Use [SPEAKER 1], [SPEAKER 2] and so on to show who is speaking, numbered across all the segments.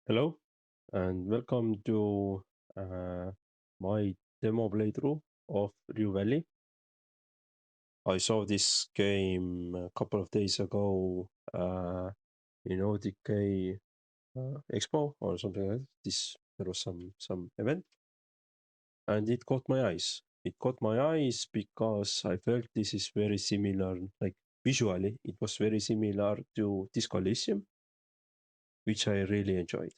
[SPEAKER 1] Hello and welcome to uh, my demo playthrough of Rue Valley. I saw this game a couple of days ago in ODK Expo or something like that. There was some event and it caught my eyes. It caught my eyes because I felt this is very similar, like visually, it was very similar to Disco Elysium, which I really enjoyed.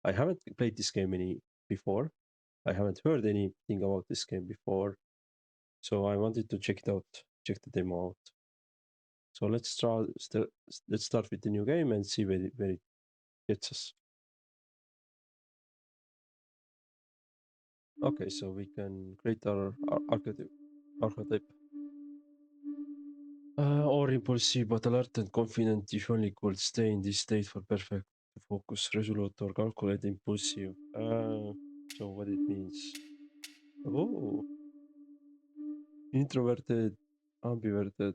[SPEAKER 1] I haven't played this game any before. I haven't heard anything about this game before, so I wanted to check it out, check the demo out. So let's start with the new game and see where it gets us. Okay, so we can create our archetype. Or impulsive but alert and confident if only could stay in this state for perfect focus, resolute or calculate impulsive. So what it means? Oh, introverted, ambiverted,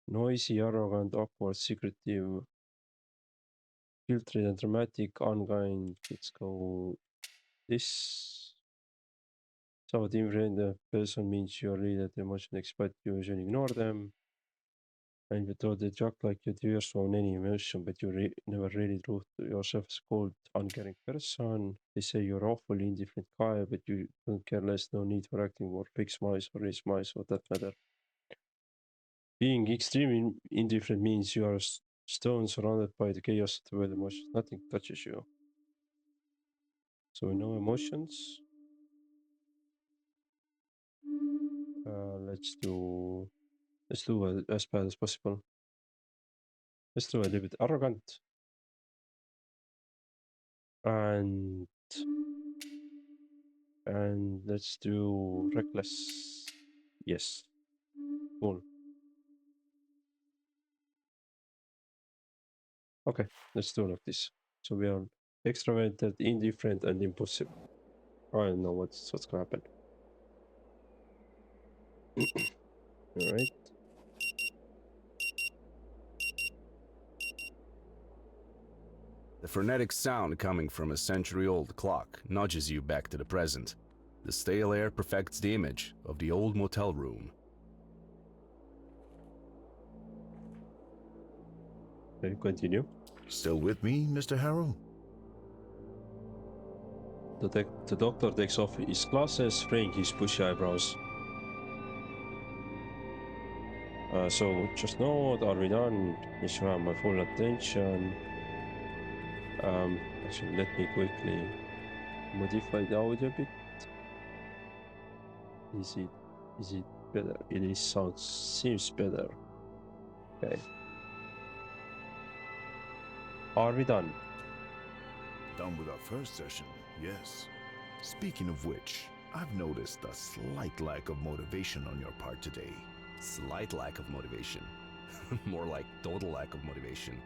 [SPEAKER 1] noisy, arrogant, awkward, secretive, filtered and dramatic, unkind. Let's go this. So different person means you read the emotion, expect you usually ignore them. And you throw the joke like you tears from any emotion, but you never really truth to yourself as a cold, uncaring person. They say you're awfully indifferent guy, but you don't care less, no need for acting more big smiles or any smiles for that matter. Being extremely indifferent means you are a stone surrounded by the chaos of the world emotions. Nothing touches you. So no emotions. Let's do as bad as possible. Let's do a little bit arrogant and let's do reckless. Yes, cool. Okay, let's do like this. So we are extroverted, indifferent, and impulsive. I don't know what's gonna happen. All right.
[SPEAKER 2] The frenetic sound coming from a century-old clock nudges you back to the present. The stale air perfects the image of the old motel room.
[SPEAKER 1] Okay, continue.
[SPEAKER 3] Still with me, Mr. Harrow?
[SPEAKER 1] The doctor takes off his glasses, fraying his bushy eyebrows. So just note, are we done? You should have my full attention. Actually, let me quickly modify the audio a bit. Is it better? Seems better. Okay. Are we done?
[SPEAKER 3] Done with our first session, yes. Speaking of which, I've noticed a slight lack of motivation on your part today.
[SPEAKER 2] Slight lack of motivation. More like total lack of motivation.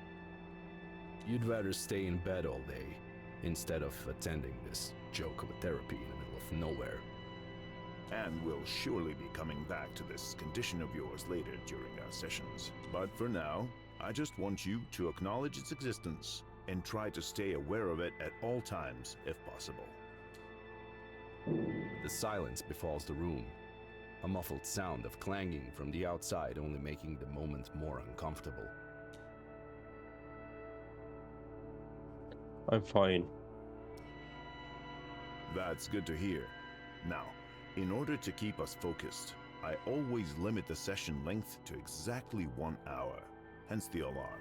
[SPEAKER 2] You'd rather stay in bed all day instead of attending this joke of a therapy in the middle of nowhere.
[SPEAKER 3] And we'll surely be coming back to this condition of yours later during our sessions. But for now, I just want you to acknowledge its existence and try to stay aware of it at all times if possible.
[SPEAKER 2] The silence befalls the room. A muffled sound of clanging from the outside only making the moment more uncomfortable.
[SPEAKER 1] I'm fine.
[SPEAKER 3] That's good to hear. Now, in order to keep us focused, I always limit the session length to exactly 1 hour, hence the alarm.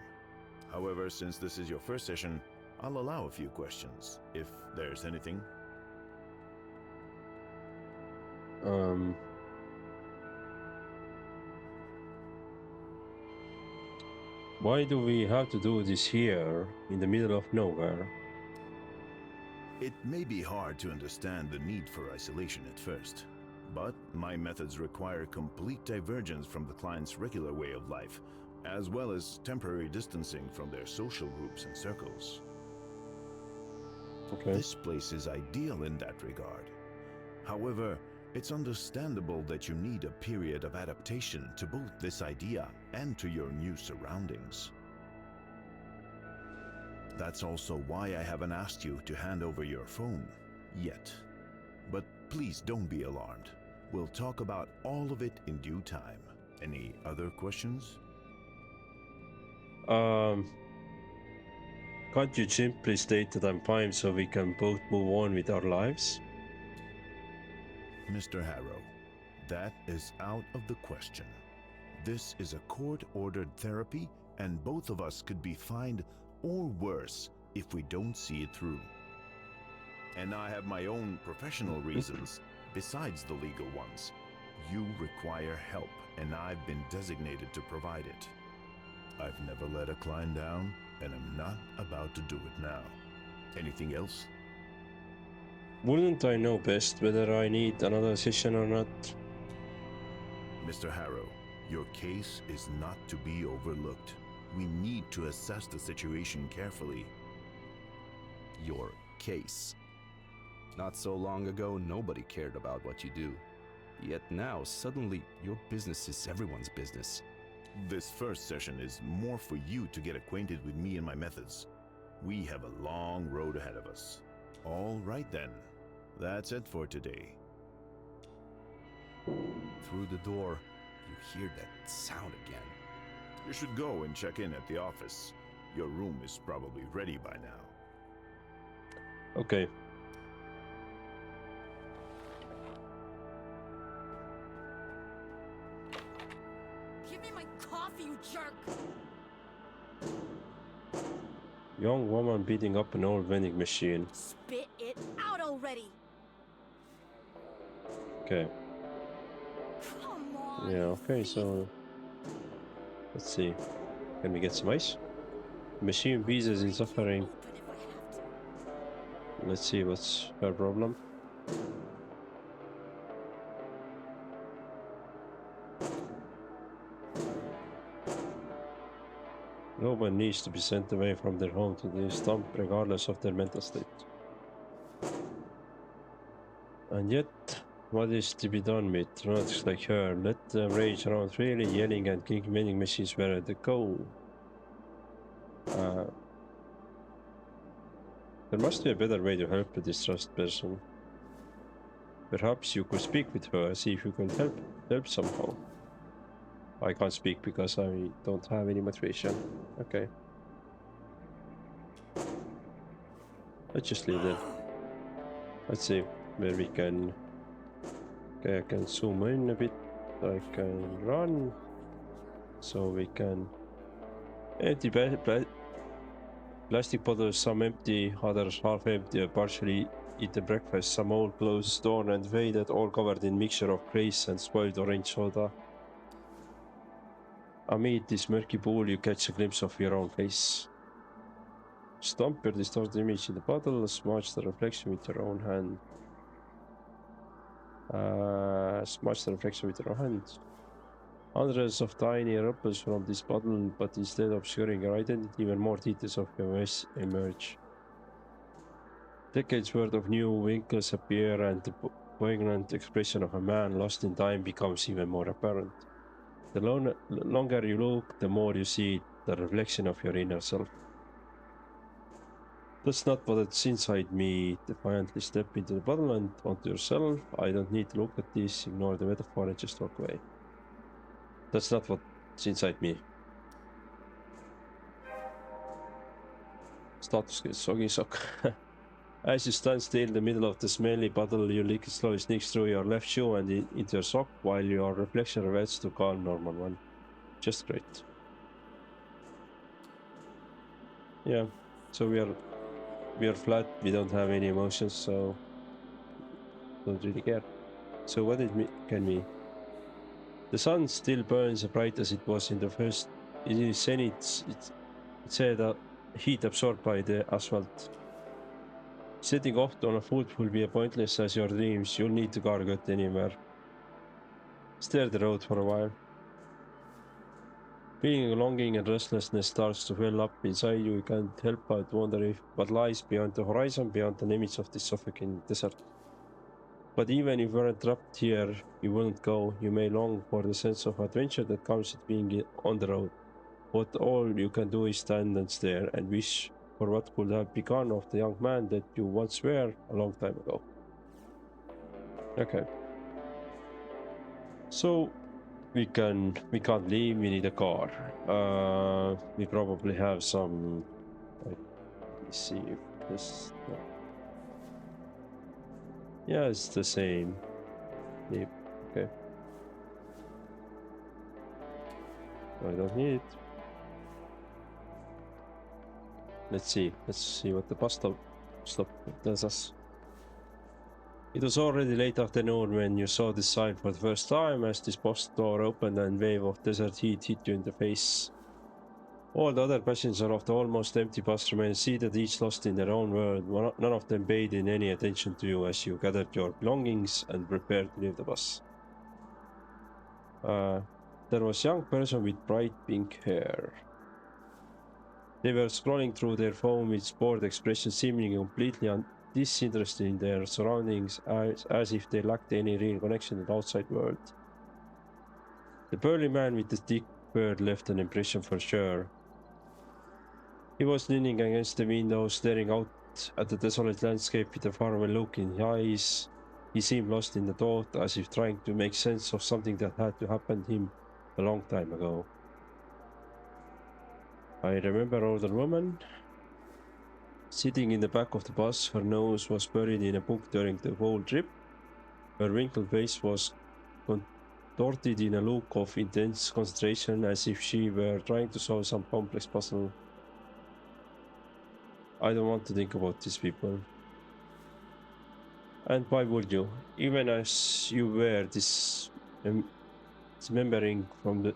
[SPEAKER 3] However, since this is your first session, I'll allow a few questions, if there's anything.
[SPEAKER 1] Why do we have to do this here in the middle of nowhere?
[SPEAKER 3] It may be hard to understand the need for isolation at first, but my methods require complete divergence from the client's regular way of life, as well as temporary distancing from their social groups and circles.
[SPEAKER 1] Okay.
[SPEAKER 3] This place is ideal in that regard. However, it's understandable that you need a period of adaptation to both this idea and to your new surroundings. That's also why I haven't asked you to hand over your phone yet. But please don't be alarmed. We'll talk about all of it in due time. Any other questions?
[SPEAKER 1] Can't you simply state that I'm fine so we can both move on with our lives?
[SPEAKER 3] Mr. Harrow, that is out of the question. This is a court-ordered therapy, and both of us could be fined or worse if we don't see it through. And I have my own professional reasons, besides the legal ones. You require help, and I've been designated to provide it. I've never let a client down, and I'm not about to do it now. Anything else?
[SPEAKER 1] Wouldn't I know best whether I need another session or not?
[SPEAKER 3] Mr. Harrow, your case is not to be overlooked. We need to assess the situation carefully.
[SPEAKER 2] Your case. Not so long ago, nobody cared about what you do. Yet now, suddenly, your business is everyone's business.
[SPEAKER 3] This first session is more for you to get acquainted with me and my methods. We have a long road ahead of us. All right then. That's it for today.
[SPEAKER 2] Through the door, you hear that sound again.
[SPEAKER 3] You should go and check in at the office. Your room is probably ready by now.
[SPEAKER 1] Okay.
[SPEAKER 4] Give me my coffee, you jerk!
[SPEAKER 1] Young woman beating up an old vending machine.
[SPEAKER 4] Spit it out already!
[SPEAKER 1] Okay.
[SPEAKER 4] Come on!
[SPEAKER 1] Yeah, okay, so let's see. Can we get some ice? Machine pieces in suffering.
[SPEAKER 4] Open if I have to.
[SPEAKER 1] Let's see what's her problem. No one needs to be sent away from their home to this dump regardless of their mental state. And yet, what is to be done with lunatics like her? Let them rage around freely, yelling and kicking vending machines where they go. There must be a better way to help a distressed person. Perhaps you could speak with her, see if you can help somehow. I can't speak because I don't have any motivation. Okay. Let's just leave it. Let's see where we can. Okay, I can zoom in a bit. I can run. So we can empty plastic bottles, some empty, others half empty, partially eaten breakfast, some old clothes torn and faded, all covered in mixture of grace and spoiled orange soda. Amid this murky pool, you catch a glimpse of your own face. Stomp your distorted image in the bottle, smudge the reflection with your own hand. Smudge the reflection with your own hand. Hundreds of tiny ripples from this bottle, but instead of obscuring your identity, even more details of your mess emerge. Decades worth of new wrinkles appear, and the poignant expression of a man lost in time becomes even more apparent. The longer you look, the more you see the reflection of your inner self. That's not what's inside me. Defiantly step into the bottle and onto yourself. I don't need to look at this, ignore the metaphor and just walk away. That's not what's inside me. Status skills, soggy sock. As you stand still in the middle of the smelly bottle, your liquid slowly sneaks through your left shoe and into your sock, while your reflection reverts to calm normal one. Just great. Yeah, so we are flat, we don't have any emotions, so don't really care. So what can we? The sun still burns as bright as it was in the first. In the zenith, it said heat absorbed by the asphalt. Setting off on a foot will be as pointless as your dreams. You'll need to cargo it anywhere. Stare the road for a while. Feeling longing and restlessness starts to well up inside you. You can't help but wonder if what lies beyond the horizon, beyond the limits of this suffocating desert. But even if you weren't trapped here, you wouldn't go. You may long for the sense of adventure that comes with being on the road. But all you can do is stand and stare and wish for what could have become of the young man that you once were a long time ago. Okay. So we can't leave, we need a car. We probably have some, like, let me see if this, yeah, it's the same. Yep. Okay. I don't need it. Let's see what the bus stop tells us. It was already late afternoon when you saw this sign for the first time, as this bus door opened and a wave of desert heat hit you in the face. All the other passengers of the almost empty bus remained seated, each lost in their own world. None of them paid in any attention to you as you gathered your belongings and prepared to leave the bus. There was a young person with bright pink hair. They were scrolling through their phone with bored expressions, seemingly completely disinterested in their surroundings, as if they lacked any real connection to the outside world. The burly man with the thick beard left an impression for sure. He was leaning against the window, staring out at the desolate landscape with a faraway look in his eyes. He seemed lost in the thought, as if trying to make sense of something that had to happen to him a long time ago. I remember an older woman sitting in the back of the bus. Her nose was buried in a book during the whole trip. Her wrinkled face was contorted in a look of intense concentration, as if she were trying to solve some complex puzzle. I don't want to think about these people. And why would you? Even as you were dismembering from the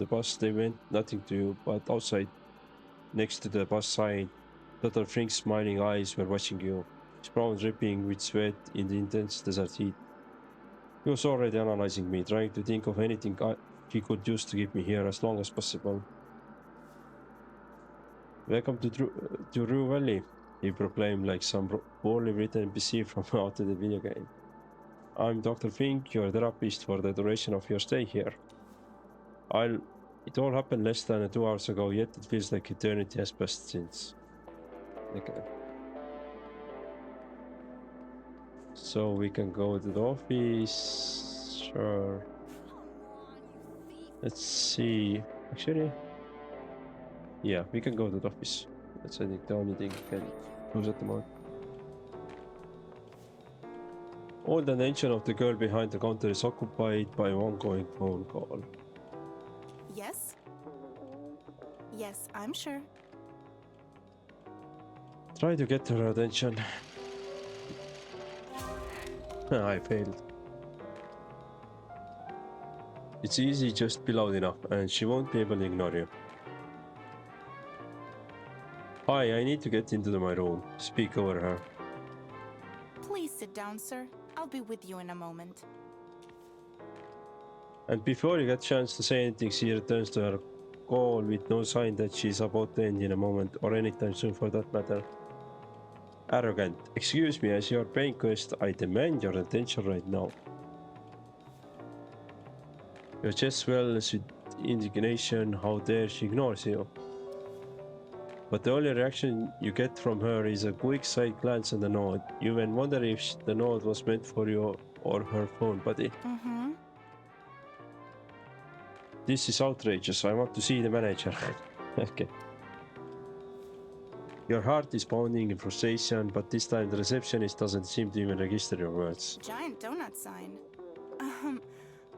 [SPEAKER 1] bus, they meant nothing to you, but outside, next to the bus sign, Dr. Frink's smiling eyes were watching you, his brow dripping with sweat in the intense desert heat. He was already analyzing me, trying to think of anything he could use to keep me here as long as possible. Welcome to Rue Valley, he proclaimed like some poorly written NPC from out of the video game. I'm Dr. Fink, your therapist for the duration of your stay here. It all happened less than 2 hours ago, yet it feels like eternity has passed since. Okay. So we can go to the office. Sure. Let's see. Actually, yeah, we can go to the office. That's, I think, the only thing we can do at the moment. All the attention of the girl behind the counter is occupied by an ongoing phone call.
[SPEAKER 5] Yes? Yes, I'm sure.
[SPEAKER 1] Try to get her attention. I failed. It's easy, just be loud enough, and she won't be able to ignore you. Hi, I need to get into my room. Speak over her.
[SPEAKER 5] Please sit down, sir. I'll be with you in a moment.
[SPEAKER 1] And before you get a chance to say anything, she returns to her call with no sign that she's about to end in a moment, or anytime soon for that matter. Arrogant. Excuse me, as your paying guest, I demand your attention right now. Your chest swells with indignation. How dare she ignores you? But the only reaction you get from her is a quick side glance and a nod. You even wonder if the nod was meant for you or her phone buddy.
[SPEAKER 5] Mm-hmm.
[SPEAKER 1] This is outrageous. I want to see the manager. Okay. Your heart is pounding in frustration, but this time the receptionist doesn't seem to even register your words.
[SPEAKER 5] Giant donut sign.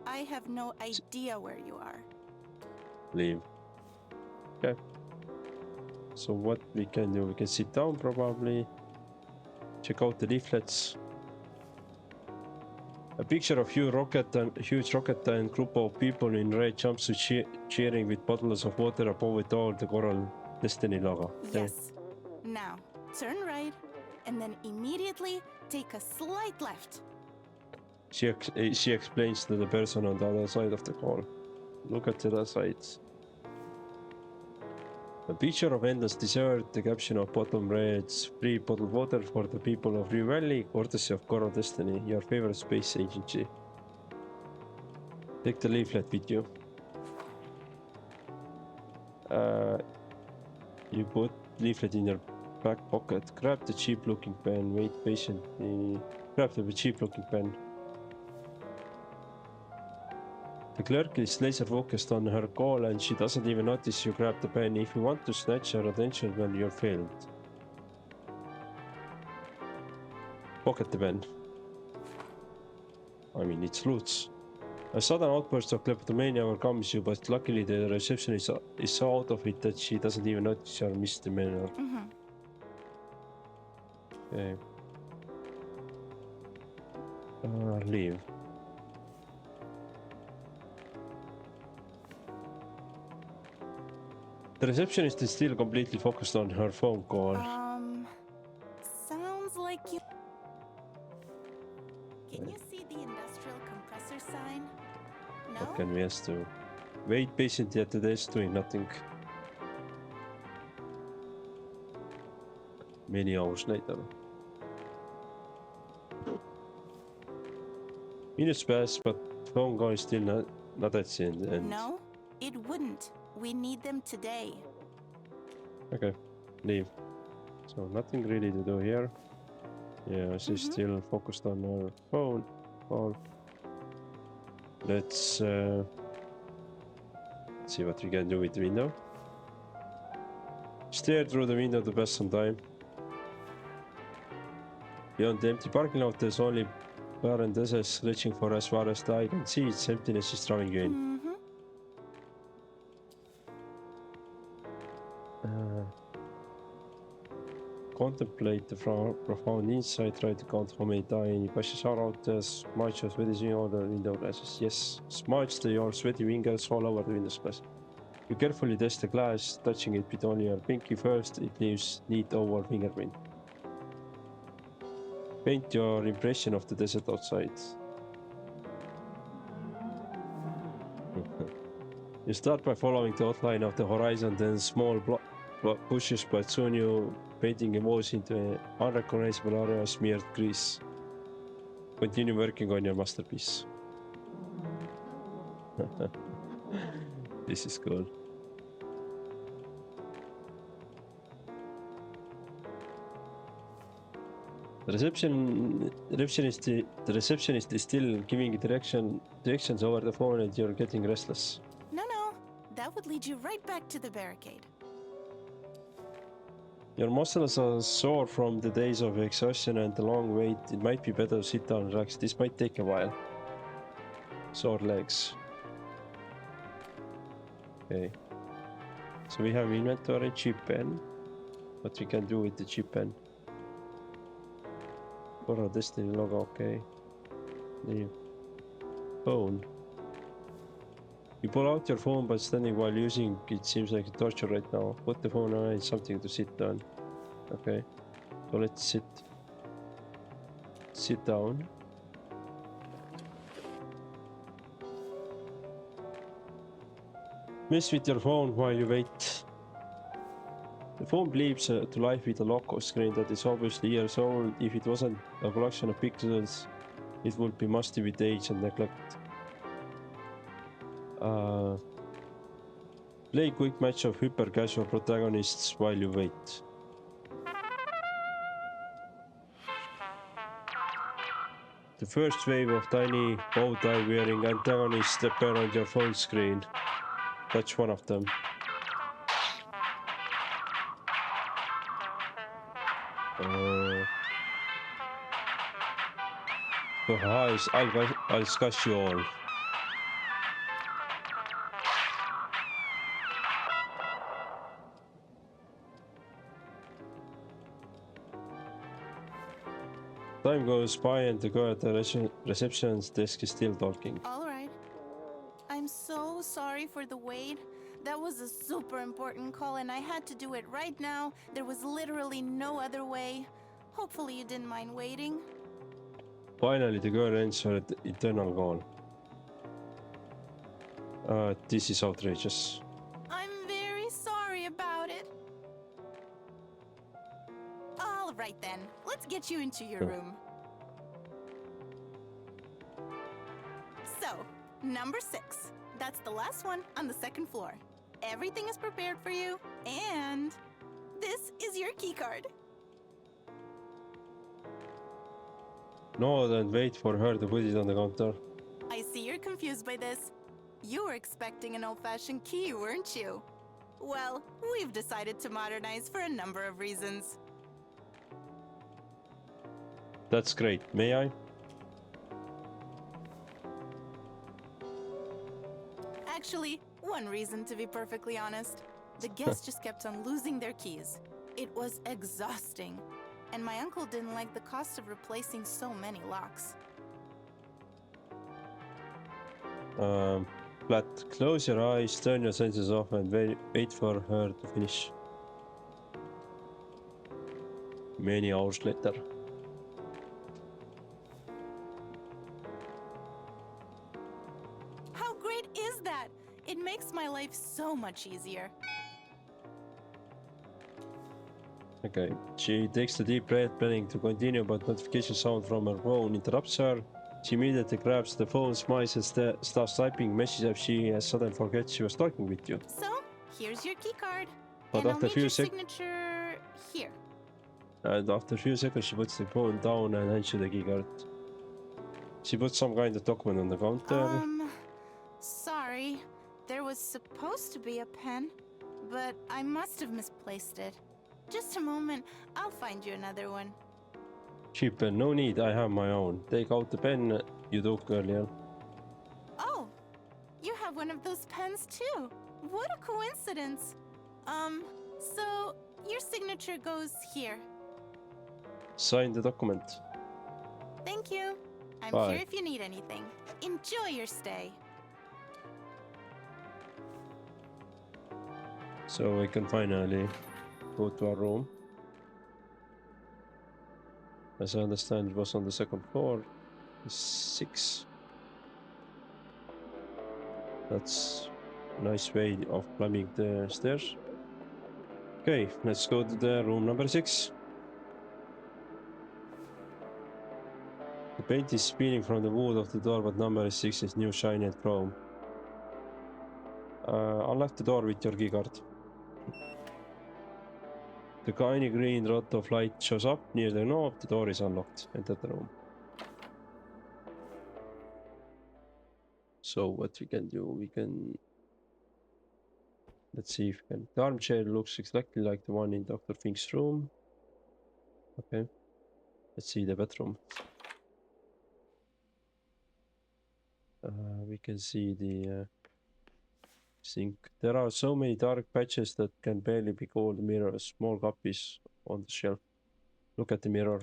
[SPEAKER 5] I have no idea where you are.
[SPEAKER 1] Leave. Okay. So what we can do, we can sit down probably, check out the leaflets. A picture of huge rocket and group of people in red jumpsuits cheering with bottles of water above it all, the Coral Destiny logo. Okay.
[SPEAKER 5] Yes. Now, turn right, and then immediately take a slight left.
[SPEAKER 1] She explains to the person on the other side of the call. Look at the other sides. A picture of endless dessert, the caption of bottom reads, free bottled water for the people of Rue Valley, courtesy of Coral Destiny, your favorite space agency. Take the leaflet with you. You put leaflet in your back pocket. Grab the cheap-looking pen. Wait patiently. Grab the cheap-looking pen. The clerk is laser focused on her call and she doesn't even notice you grab the pen. If you want to snatch her attention, well, you're failed. Pocket the pen. I mean, it's loots. A sudden outburst of kleptomania overcomes you, but luckily the receptionist is so out of it that she doesn't even notice your misdemeanor. Okay. Leave. The receptionist is still completely focused on her phone call.
[SPEAKER 5] Sounds like you... Can you see the industrial compressor sign? No?
[SPEAKER 1] What can we ask to? Wait patiently at the desk doing nothing. Many hours later. Minutes pass, but phone call is still not at the end.
[SPEAKER 5] No, it wouldn't. We need them today.
[SPEAKER 1] Okay, leave. So nothing really to do here. Yeah, she's still focused on her phone call. Let's see what we can do with the window. Stare through the window to pass some time. Beyond the empty parking lot, there's only barren desert reaching for as far as the eye can see. Its emptiness is drawing you in. Contemplate the profound insight. Try to count how many tiny passes are out there. Smudge your sweaty all the window glasses. Yes, smudge your sweaty fingers all over the window glass. You carefully test the glass, touching it with only your pinky first. It leaves neat oval fingerprint. Paint your impression of the desert outside. You start by following the outline of the horizon, then small bushes, but soon you painting evolves into an unrecognizable area of smeared grease. Continue working on your masterpiece. This is cool. The receptionist is still giving directions over the phone and you're getting restless.
[SPEAKER 5] No, that would lead you right back to the barricade.
[SPEAKER 1] Your muscles are sore from the days of exhaustion and the long wait. It might be better to sit down and relax. This might take a while. Sore legs. Okay. So we have inventory, cheap pen. What we can do with the cheap pen? Borrow Destiny logo, okay. Leave. Phone. You pull out your phone, but standing while using it seems like a torture right now. Put the phone away, something to sit on. Okay. So let's sit down. Mess with your phone while you wait. The phone bleeps to life with a lock screen that is obviously years old. If it wasn't a collection of pixels, it would be musty with age and neglect. Play a quick match of hyper-casual protagonists while you wait. The first wave of tiny bow-tie wearing antagonists appear on your phone screen. Touch one of them. I'll scush you all. Time goes by and the girl at the reception's desk is still talking.
[SPEAKER 5] All right. I'm so sorry for the wait. That was a super important call and I had to do it right now. There was literally no other way. Hopefully you didn't mind waiting.
[SPEAKER 1] Finally, the girl ends her eternal call. This is outrageous.
[SPEAKER 5] I'm very sorry about it. All right then, let's get you into your room. So, number 6. That's the last one on the second floor. Everything is prepared for you, and this is your keycard.
[SPEAKER 1] No, then wait for her to put it on the counter.
[SPEAKER 5] I see you're confused by this. You were expecting an old-fashioned key, weren't you? Well, we've decided to modernize for a number of reasons.
[SPEAKER 1] That's great. May I?
[SPEAKER 5] Actually, one reason to be perfectly honest. The guests just kept on losing their keys. It was exhausting. And my uncle didn't like the cost of replacing so many locks.
[SPEAKER 1] Flat. Close your eyes, turn your senses off, and wait for her to finish. Many hours later.
[SPEAKER 5] How great is that? It makes my life so much easier.
[SPEAKER 1] Okay. She takes a deep breath, planning to continue, but notification sound from her phone interrupts her. She immediately grabs the phone, smiles, and starts typing messages as she suddenly forgets she was talking with you.
[SPEAKER 5] So, here's your keycard.
[SPEAKER 1] But
[SPEAKER 5] And I'll
[SPEAKER 1] after a
[SPEAKER 5] need
[SPEAKER 1] few
[SPEAKER 5] your signature here.
[SPEAKER 1] And after a few seconds, she puts the phone down and hands you the keycard. She puts some kind of document on the counter.
[SPEAKER 5] Sorry. There was supposed to be a pen, but I must have misplaced it. Just a moment, I'll find you another one.
[SPEAKER 1] Cheaper, no need, I have my own. Take out the pen you took earlier.
[SPEAKER 5] Oh, you have one of those pens too. What a coincidence. So your signature goes here.
[SPEAKER 1] Sign the document.
[SPEAKER 5] Thank you. I'm
[SPEAKER 1] Bye.
[SPEAKER 5] here if you need anything. Enjoy your stay.
[SPEAKER 1] So we can finally go to our room. As I understand, it was on the second floor. 6. That's a nice way of climbing the stairs. Okay, let's go to the room number 6. The paint is peeling from the wood of the door, but number 6 is new, shiny and chrome. Unlock the door with your keycard. The tiny green dot of light shows up near the knob. The door is unlocked. Enter the room. So what we can do, let's see if we can. The armchair looks exactly like the one in Dr. Fink's room. Okay. Let's see the bedroom. We can see the sink. There are so many dark patches that can barely be called mirrors. Small copies on the shelf. Look at the mirror.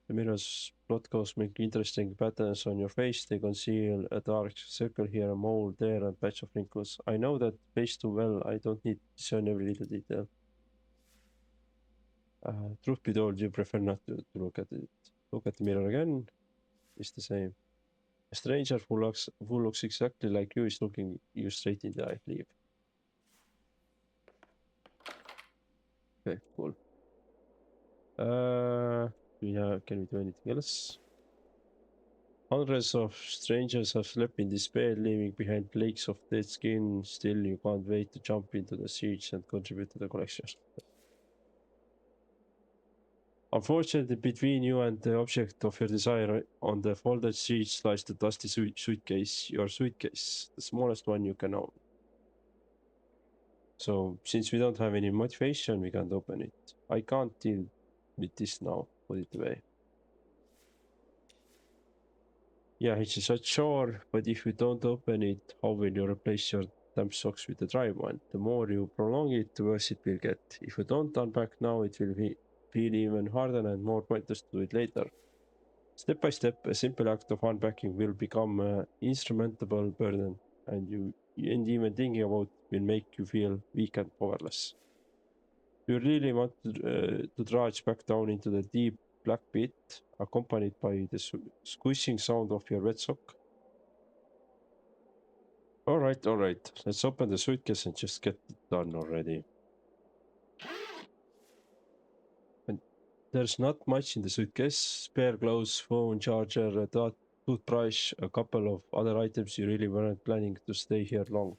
[SPEAKER 1] The mirrors plot cosmic interesting patterns on your face. They conceal a dark circle here, a mole there, and a patch of wrinkles. I know that face too well. I don't need to discern every little detail. Truth be told, you prefer not to look at it. Look at the mirror again. It's the same. A stranger who looks exactly like you is looking you straight in the eye. Leave. Okay, cool. Can we do anything else? Hundreds of strangers have slept in this bed, leaving behind flakes of dead skin. Still, you can't wait to jump into the siege and contribute to the collection. Unfortunately, between you and the object of your desire on the folded sheet lies the dusty suitcase, your suitcase, the smallest one you can own. So, since we don't have any motivation, we can't open it. I can't deal with this now. Put it away. Yeah, it's such chore, but if you don't open it, how will you replace your damp socks with the dry one? The more you prolong it, the worse it will get. If you don't unpack now, it will feel even harder and more pointless to do it later. Step by step, a simple act of unpacking will become an insurmountable burden, and even thinking about it will make you feel weak and powerless. You really want to drudge back down into the deep black pit, accompanied by the squishing sound of your wet sock. All right. Let's open the suitcase and just get it done already. And there's not much in the suitcase. Spare clothes, phone, charger, a toothbrush, a couple of other items. You really weren't planning to stay here long.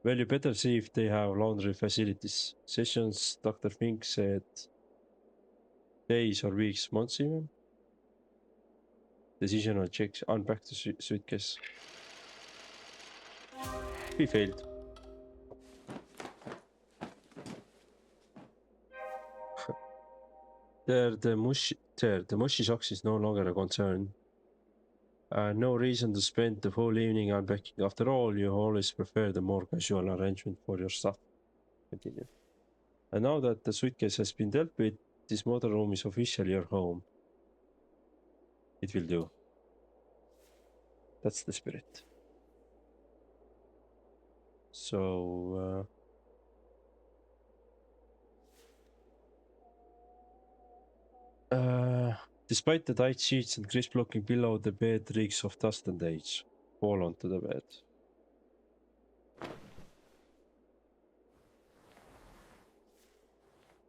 [SPEAKER 1] Well, you better see if they have laundry facilities. Sessions, Dr. Fink said days or weeks, months even. Decisional checks, unpack the suitcase. We failed. The mushy socks is no longer a concern. No reason to spend the whole evening unpacking. After all, you always prefer the more casual arrangement for your stuff. Continue. And now that the suitcase has been dealt with, this motorhome is officially your home. It will do. That's the spirit. So, despite the tight sheets and crisp-looking pillow, the bed reeks of dust and age. Fall onto the bed.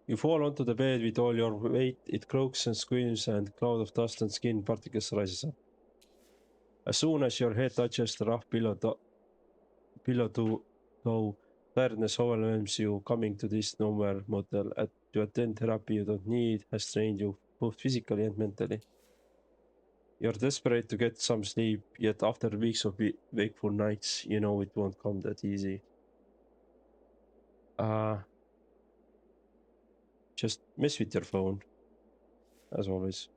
[SPEAKER 1] You fall onto the bed with all your weight, it croaks and squeals, and a cloud of dust and skin particles rises up. As soon as your head touches the rough pillow, though tiredness overwhelms you, coming to this nowhere motel to attend therapy you don't need has strained you both physically and mentally. You're desperate to get some sleep, yet after weeks of wakeful nights, you know it won't come that easy. Just mess with your phone, as always.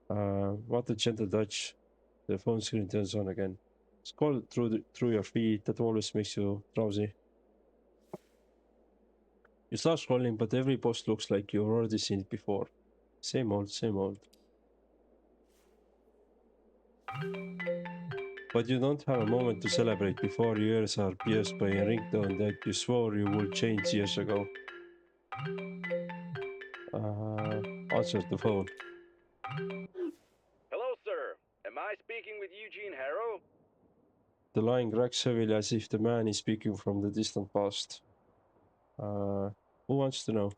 [SPEAKER 1] What a gentle touch. The phone screen turns on again. Scroll through your feed, that always makes you drowsy. You start scrolling, but every post looks like you've already seen it before. Same old, same old. But you don't have a moment to celebrate before your ears are pierced by a ringtone that you swore you would change years ago. Answer the phone.
[SPEAKER 6] Hello, sir. Am I speaking with Eugene Harrow?
[SPEAKER 1] The line cracks heavily as if the man is speaking from the distant past. Who wants to know?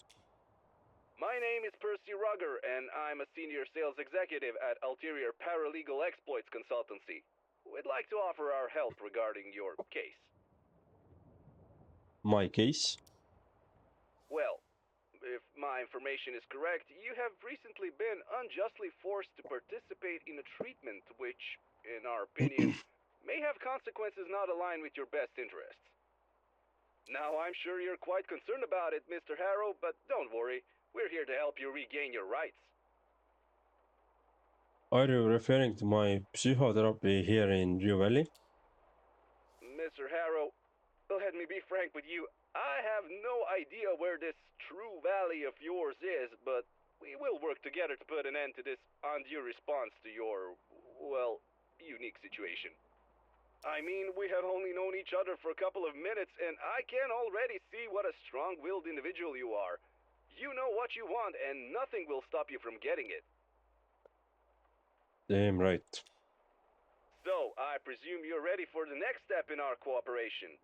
[SPEAKER 6] My name is Percy Rugger, and I'm a senior sales executive at Ulterior Paralegal Exploits Consultancy. We'd like to offer our help regarding your case.
[SPEAKER 1] My case?
[SPEAKER 6] Well, if my information is correct, you have recently been unjustly forced to participate in a treatment which, in our opinion, may have consequences not aligned with your best interests. Now, I'm sure you're quite concerned about it, Mr. Harrow, but don't worry. We're here to help you regain your rights.
[SPEAKER 1] Are you referring to my psychotherapy here in Rue Valley?
[SPEAKER 6] Mr. Harrow, let me be frank with you. I have no idea where this True Valley of yours is, but we will work together to put an end to this undue response to your, well, unique situation. I mean, we have only known each other for a couple of minutes, and I can already see what a strong-willed individual you are. You know what you want, and nothing will stop you from getting it.
[SPEAKER 1] Damn right.
[SPEAKER 6] So, I presume you're ready for the next step in our cooperation.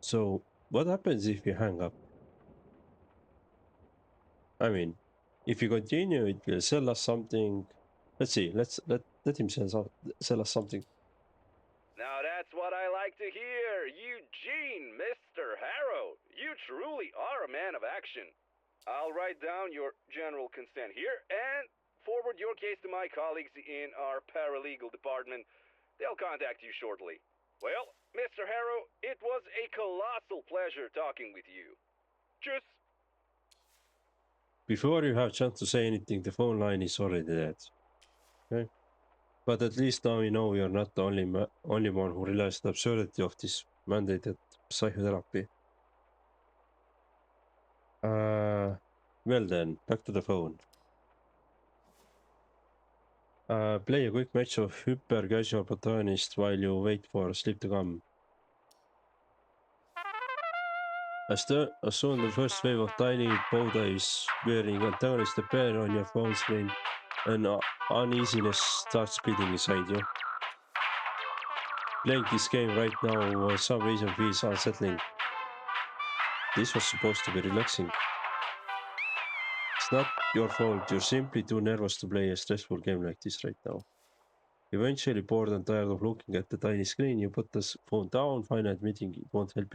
[SPEAKER 1] So what happens if you hang up? I mean, if you continue, it will sell us something. Let's see. Let him sell us something.
[SPEAKER 6] Now that's what I like to hear. Eugene, Mr. Harrow, you truly are a man of action. I'll write down your general consent here and forward your case to my colleagues in our paralegal department. They'll contact you shortly. Well, Mr. Harrow, it was a colossal pleasure talking with you. Tschüss.
[SPEAKER 1] Before you have chance to say anything, the phone line is already dead. Okay. But at least now you know you're not the only one who realized the absurdity of this mandated psychotherapy. Well then, back to the phone. Play a quick match of hyper casual protagonist while you wait for sleep to come. As soon the first wave of tiny bow ties wearing antagonist appear on your phone screen, an uneasiness starts beating inside you. Playing this game right now for some reason feels unsettling. This was supposed to be relaxing. It's not your fault, you're simply too nervous to play a stressful game like this right now. Eventually, bored and tired of looking at the tiny screen, you put the phone down, find admitting it won't help you